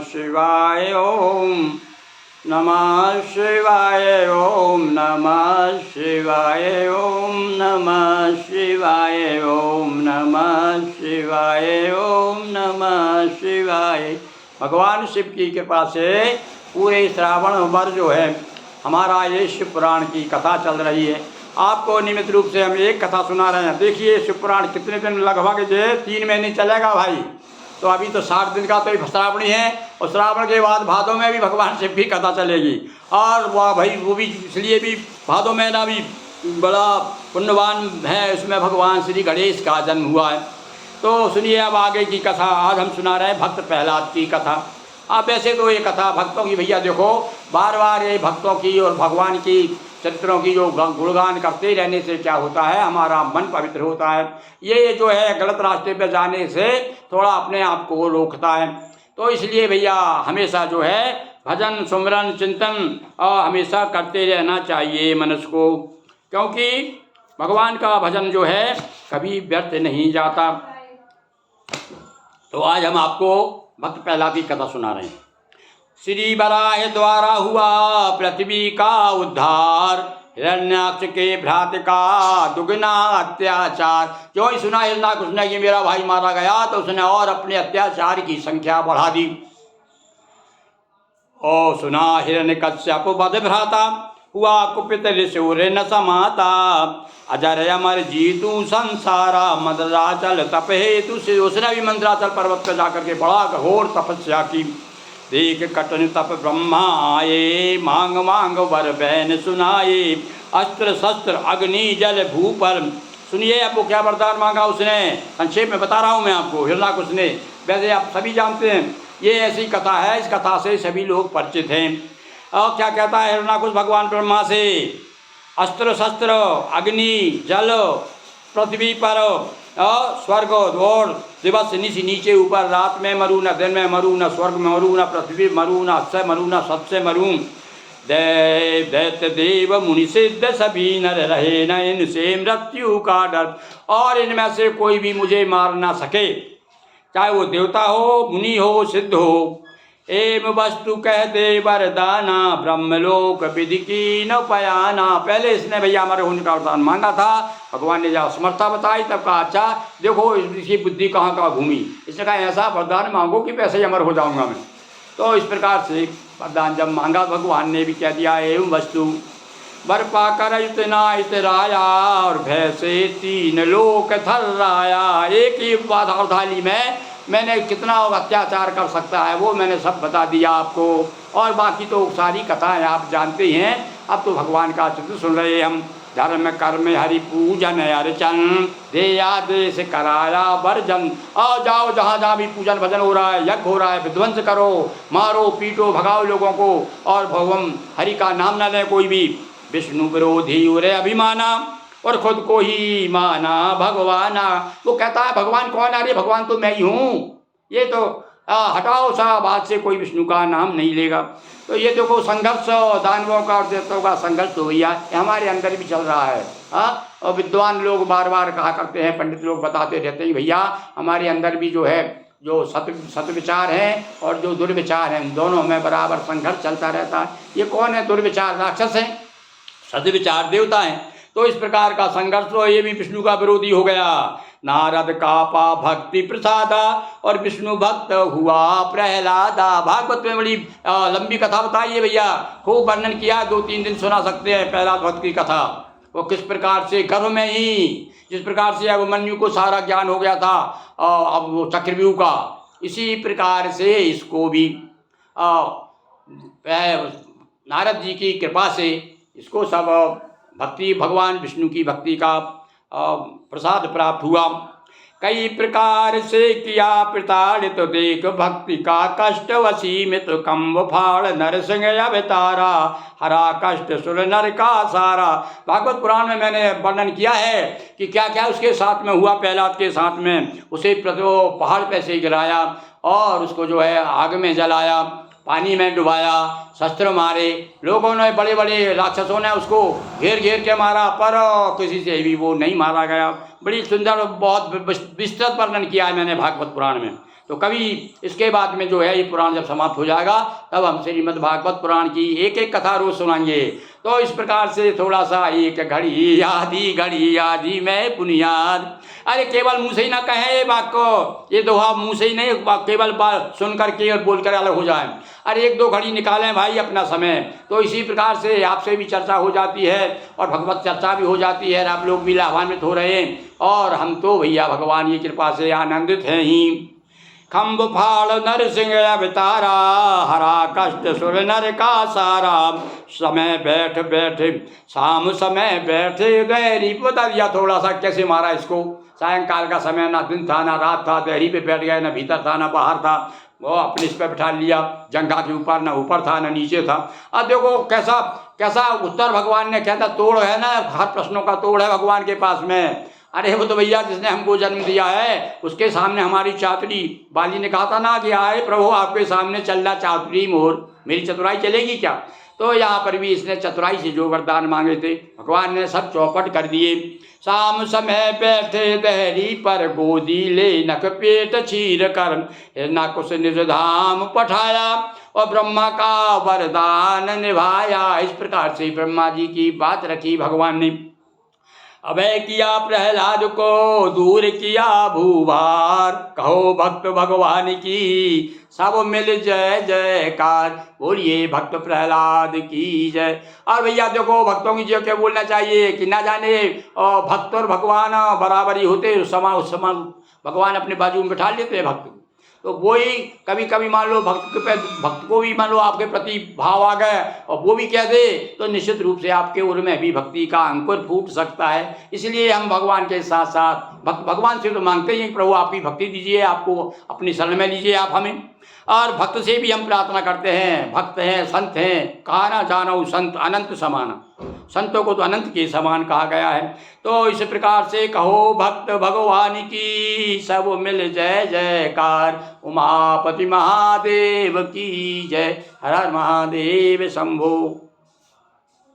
शिवाय ओम नमः शिवाय ओम नमः शिवाय ओम नमः शिवाय ओम नमः शिवाय ओम नमः शिवाय। भगवान शिव की कृपा से पूरे श्रावण भर जो है हमारा ये शिव पुराण की कथा चल रही है। आपको नियमित रूप से हम एक कथा सुना रहे हैं। देखिए शिव पुराण कितने दिन लगभग जो 3 महीने चलेगा भाई। तो अभी तो 60 दिन का तो श्रावणी है और श्रावण के बाद भादों में भी भगवान शिव की कथा चलेगी। और वह भाई वो भी इसलिए भी भादों महीना भी बड़ा पुण्यवान है, उसमें भगवान श्री गणेश का जन्म हुआ है। तो सुनिए अब आगे की कथा। आज हम सुना रहे हैं भक्त प्रहलाद की कथा। अब वैसे तो ये कथा भक्तों की, भैया देखो बार बार ये भक्तों की और भगवान की चरित्रों की जो गुणगान करते रहने से क्या होता है, हमारा मन पवित्र होता है। ये जो है गलत रास्ते पे जाने से थोड़ा अपने आप को रोकता है। तो इसलिए भैया हमेशा जो है भजन सुमरन चिंतन हमेशा करते रहना चाहिए मनुष्य को, क्योंकि भगवान का भजन जो है कभी व्यर्थ नहीं जाता। तो आज हम आपको भक्त प्रहलाद की कथा सुना रहे हैं। श्री वराह द्वारा हुआ पृथ्वी का उद्धार, हिरण्याक्ष के भ्रात का दुगना अत्याचार। जो ही सुना हिरण्याक्ष ने कि मेरा भाई मारा गया तो उसने और अपने अत्याचार की संख्या बढ़ा दी। और सुना हिरण्यकश्यप वध भ्राता, हुआ कुपित ऋषुर न समाता। अजर अमर जीतू संसारा, मंदराचल तप हेतु से। उसने भी मंदराचल पर्वत पर जाकर के बड़ा घोर तपस्या की। देख कटन तप ब्रह्मा आए, मांग मांग वर बहन सुनाए। अस्त्र शस्त्र अग्नि जल भू पर। सुनिए आपको क्या वरदान मांगा उसने, संक्षेप में बता रहा हूँ मैं आपको। हिरण्याक्ष ने, वैसे आप सभी जानते हैं ये ऐसी कथा है, इस कथा से सभी लोग परिचित हैं। और क्या कहता है हिरण्याक्ष भगवान ब्रह्मा से, अस्त्र शस्त्र अग्नि जल पृथ्वी पर और स्वर्ग और दिवस नीचे ऊपर, रात में मरू न दिन में मरू न स्वर्ग में मरू न पृथ्वी मरू न अक्षय मरू न सबसे मरू। देव दैत्य देव मुनि सिद्ध सभी नर रहे न इनसे मृत्यु का डर। और इनमें से कोई भी मुझे मार ना सके, चाहे वो देवता हो मुनि हो सिद्ध हो। एम वस्तु कह दे वरदाना, ब्रह्मलोक विधि की न पयाना। पहले इसने भैया हमारे होने का वरदान मांगा था, भगवान ने जब समर्था बताई तब कहा अच्छा देखो इसकी बुद्धि कहाँ कहाँ घूमी। इसने कहा ऐसा वरदान मांगो कि पैसे ही अमर हो जाऊंगा मैं। तो इस प्रकार से वरदान जब मांगा भगवान ने भी कह दिया एवं वस्तु वर पाकर इतना इतराया, और भय से 3 लोक थर्राया। एक ही बाधा थाली में मैंने कितना अत्याचार कर सकता है वो मैंने सब बता दिया आपको। और बाकी तो सारी कथाएं आप जानते हैं। अब तो भगवान का चित्र सुन रहे हम। धर्म कर्म हरि पूजन अर्चन, दे आदेश कराया वर्जन। आओ जाओ जहाँ जहाँ भी पूजन भजन हो रहा है, यज्ञ हो रहा है, विध्वंस करो, मारो पीटो भगाओ लोगों को। और भगवान हरि का नाम न लें कोई भी। विष्णु विरोधी उरे अभिमाना, और खुद को ही माना भगवाना। वो कहता है भगवान कौन, अरे भगवान तो मैं ही हूँ। ये तो हटाओ सा बात से कोई विष्णु का नाम नहीं लेगा। तो ये देखो संघर्ष दानवों का और देवताओं का संघर्ष तो भैया हमारे अंदर भी चल रहा है। और विद्वान लोग बार बार कहा करते हैं, पंडित लोग बताते रहते हैं भैया हमारे अंदर भी जो है जो सत विचार हैं और जो दुर्विचार हैं दोनों में बराबर संघर्ष चलता रहता है। ये कौन है, दुर्विचार राक्षस हैं, सद्विचार देवता हैं। तो इस प्रकार का संघर्ष तो ये भी विष्णु का विरोधी हो गया। नारद कापा भक्ति प्रसादा, और विष्णु भक्त हुआ प्रहलादा। भागवत में बड़ी लंबी कथा बताइए भैया, खूब वर्णन किया, 2-3 दिन सुना सकते हैं प्रहलाद भक्त की कथा। वो किस प्रकार से गर्भ में ही जिस प्रकार से अभिमन्यु को सारा ज्ञान हो गया था अब वो चक्रव्यूह का, इसी प्रकार से इसको भी नारद जी की कृपा से इसको सब भक्ति भगवान विष्णु की भक्ति का प्रसाद प्राप्त हुआ। कई प्रकार से किया प्रताड़ित देख भक्ति का कष्ट वसीमित कम्ब फाड़ नरसिंह अवतारा हरा कष्ट सुर नर का सारा। भागवत पुराण में मैंने वर्णन किया है कि क्या क्या उसके साथ में हुआ। प्रहलाद के साथ में उसे पहाड़ पे से गिराया और उसको जो है आग में जलाया, पानी में डुबाया, शस्त्र मारे लोगों ने, बड़े बड़े राक्षसों ने उसको घेर घेर के मारा, पर किसी से भी वो नहीं मारा गया। बड़ी सुंदर बहुत विस्तृत वर्णन किया है मैंने भागवत पुराण में। तो कभी इसके बाद में जो है ये पुराण जब समाप्त हो जाएगा तब हम श्रीमद् भागवत पुराण की एक एक कथा रोज सुनाएंगे। तो इस प्रकार से थोड़ा सा एक घड़ी आधी में पुनियाद। अरे केवल मुँह से ही ना कहें ये बात को, ये दोहा मुँह से ही नहीं केवल बात सुन करके और बोल कर अलग हो जाए। अरे एक दो घड़ी निकालें भाई अपना समय। तो इसी प्रकार से आपसे भी चर्चा हो जाती है और भगवत चर्चा भी हो जाती है, आप लोग भी लाभान्वित हो रहे हैं और हम तो भैया भगवान की कृपा से आनंदित हैं ही। खम्भ फाड़ नरसिंह अवतारा, हरा कष्ट सुर नर का सारा। समय बैठ बैठे शाम समय बैठे गहरी। बता दिया थोड़ा सा कैसे मारा इसको। सायंकाल का समय, ना दिन था ना रात था, देहरी पे बैठ गए, ना भीतर था ना बाहर था, वो अपने इस पे बैठा लिया, जंघा के ऊपर, ना ऊपर था ना नीचे था। अब देखो कैसा कैसा उत्तर भगवान ने कहता तोड़ है ना, हर प्रश्नों का तोड़ है भगवान के पास में। अरे वो तो भैया जिसने हमको जन्म दिया है उसके सामने हमारी चातुरी, बाली ने कहा था ना कि आए प्रभु आपके सामने चल रहा चातुरी मोर, मेरी चतुराई चलेगी क्या। तो यहाँ पर भी इसने चतुराई से जो वरदान मांगे थे भगवान ने सब चौपट कर दिए। शाम समय बैठे दहरी पर, गोदी ले नख पेट चीर कर। ना कुछ निज धाम पठाया और ब्रह्मा का वरदान निभाया। इस प्रकार से ब्रह्मा जी की बात रखी भगवान ने। अभय किया प्रहलाद को, दूर किया भूभार। कहो भक्त भगवान की सब मिल जय जयकार। बोलिए भक्त प्रहलाद की जय। और भैया देखो भक्तों की जो क्या बोलना चाहिए कि ना जाने भक्त और भगवान बराबर ही होते, उस समय भगवान अपने बाजू में बैठा लेते हैं भक्त। तो वही कभी कभी मान लो भक्त को भी मान लो आपके प्रति भाव आ गए और वो भी कह दे तो निश्चित रूप से आपके उर में भी भक्ति का अंकुर फूट सकता है। इसलिए हम भगवान के साथ साथ भगवान से तो मांगते ही प्रभु आपकी भक्ति दीजिए, आपको अपनी शरण में लीजिए आप हमें। और भक्त से भी हम प्रार्थना करते हैं, भक्त हैं संत हैं, कहा ना जानो संत अनंत समान। संतों को तो अनंत के समान कहा गया है। तो इस प्रकार से कहो भक्त भगवान की सब मिल जय जयकार। उमापति महादेव की जय। हर हर महादेव शंभो।